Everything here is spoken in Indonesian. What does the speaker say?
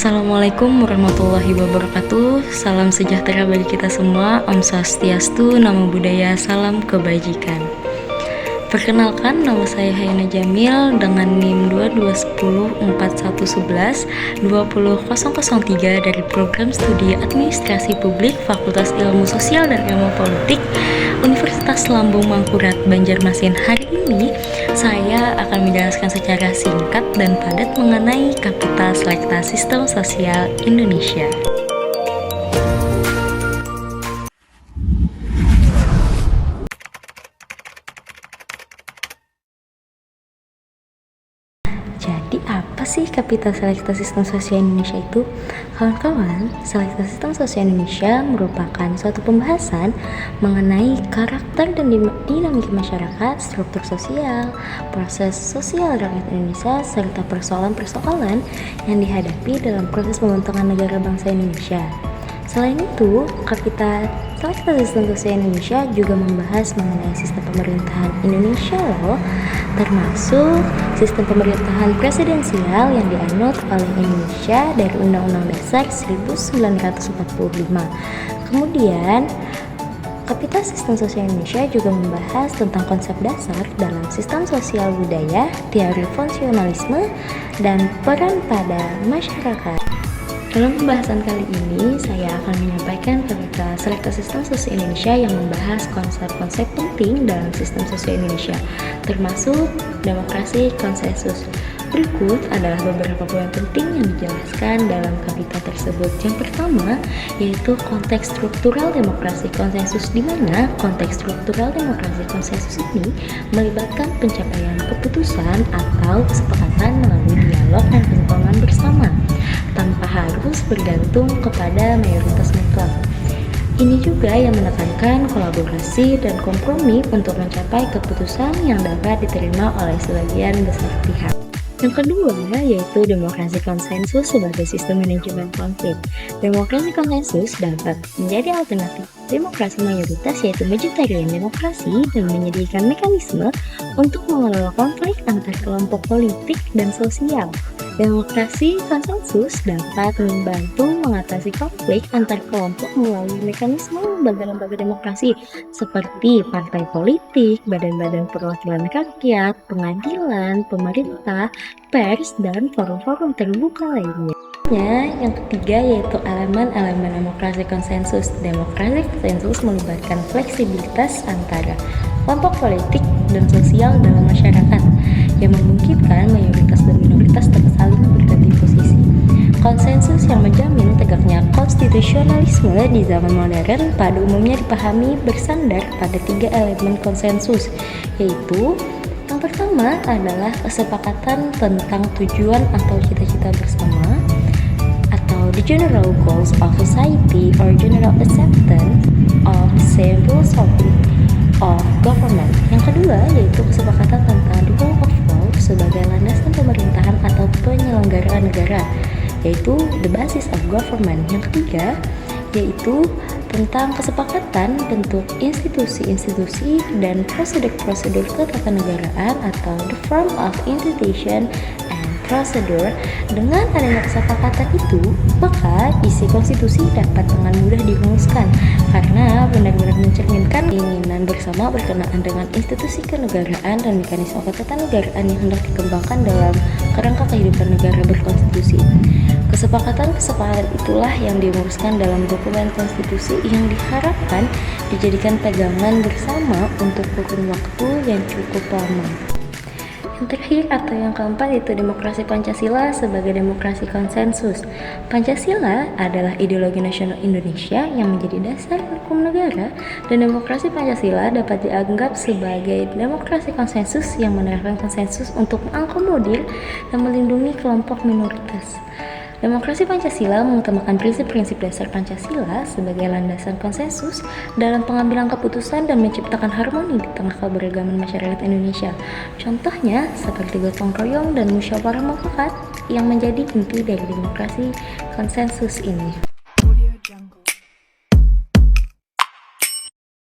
Assalamualaikum warahmatullahi wabarakatuh. Salam sejahtera bagi kita semua. Om Swastiastu, Namo Buddhaya, salam kebajikan. Perkenalkan, nama saya Hayana Jamil dengan NIM 22104111 dari Program Studi Administrasi Publik Fakultas Ilmu Sosial dan Ilmu Politik Universitas Lambung Mangkurat, Banjarmasin. Hari ini saya akan menjelaskan secara singkat dan padat mengenai Kapital Selekta Sistem Sosial Indonesia. Jadi apa sih Kapital Selekta Sistem Sosial Indonesia itu? Kawan-kawan, Selekta Sistem Sosial Indonesia merupakan suatu pembahasan mengenai karakter dan dinamika masyarakat, struktur sosial, proses sosial rakyat Indonesia, serta persoalan-persoalan yang dihadapi dalam proses pembentukan negara bangsa Indonesia. Selain itu, Kapital Selekta Sistem Sosial Indonesia juga membahas mengenai sistem pemerintahan Indonesia termasuk sistem pemerintahan presidensial yang dianut oleh Indonesia dari Undang-Undang Dasar 1945. Kemudian, Kapital Sistem Sosial Indonesia juga membahas tentang konsep dasar dalam sistem sosial budaya, teori fungsionalisme, dan peran pada masyarakat. Dalam pembahasan kali ini, saya akan menyampaikan Kapital Selekta Sistem Sosial Indonesia yang membahas konsep-konsep penting dalam sistem sosial Indonesia, termasuk demokrasi konsensus. Berikut adalah beberapa poin penting yang dijelaskan dalam kapital tersebut. Yang pertama, yaitu konteks struktural demokrasi konsensus, di mana konteks struktural demokrasi konsensus ini melibatkan pencapaian keputusan atau kesepakatan melalui dialog dan pertemuan bersama, tanpa harus bergantung kepada mayoritas mutlak. Ini juga yang menekankan kolaborasi dan kompromi untuk mencapai keputusan yang dapat diterima oleh sebagian besar pihak. Yang kedua, yaitu demokrasi konsensus sebagai sistem manajemen konflik. Demokrasi konsensus dapat menjadi alternatif demokrasi mayoritas, yaitu majoritarian demokrasi, dan menyediakan mekanisme untuk mengelola konflik antar kelompok politik dan sosial. Demokrasi konsensus dapat membantu mengatasi konflik antar kelompok melalui mekanisme lembaga-lembaga demokrasi seperti partai politik, badan-badan perwakilan rakyat, pengadilan, pemerintah, pers, dan forum-forum terbuka lainnya. Yang ketiga yaitu elemen-elemen demokrasi konsensus. Demokrasi konsensus melibatkan fleksibilitas antara kelompok politik dan sosial dalam masyarakat yang memungkinkan mayoritas dan minoritas saling berganti posisi. Konsensus yang menjamin tegaknya konstitusionalisme di zaman modern pada umumnya dipahami bersandar pada tiga elemen konsensus, yaitu yang pertama adalah kesepakatan tentang tujuan atau cita-cita bersama, atau the general goals of society or general acceptance of the same philosophy of government. Yang kedua yaitu kesepakatan tentang the rule of law sebagai landasan pemerintahan atau penyelenggaraan negara, yaitu the basis of government. Yang ketiga yaitu tentang kesepakatan bentuk institusi-institusi dan prosedur-prosedur ketatanegaraan atau the form of institution and procedure. Dengan adanya kesepakatan itu, maka isi konstitusi dapat dengan mudah dirumuskan karena benar-benar mencerminkan keinginan bersama berkenaan dengan institusi kenegaraan dan mekanisme ketatanegaraan yang hendak dikembangkan dalam kerangka kehidupan negara berkonstitusi. Kesepakatan-kesepakatan itulah yang dirumuskan dalam dokumen konstitusi yang diharapkan dijadikan pegangan bersama untuk kurun waktu yang cukup lama. Yang terakhir atau yang keempat yaitu demokrasi Pancasila sebagai demokrasi konsensus. Pancasila adalah ideologi nasional Indonesia yang menjadi dasar hukum negara, dan demokrasi Pancasila dapat dianggap sebagai demokrasi konsensus yang menerapkan konsensus untuk mengakomodir dan melindungi kelompok minoritas. Demokrasi Pancasila mengutamakan prinsip-prinsip dasar Pancasila sebagai landasan konsensus dalam pengambilan keputusan dan menciptakan harmoni di tengah keberagaman masyarakat Indonesia. Contohnya seperti gotong royong dan musyawarah mufakat yang menjadi inti dari demokrasi konsensus ini.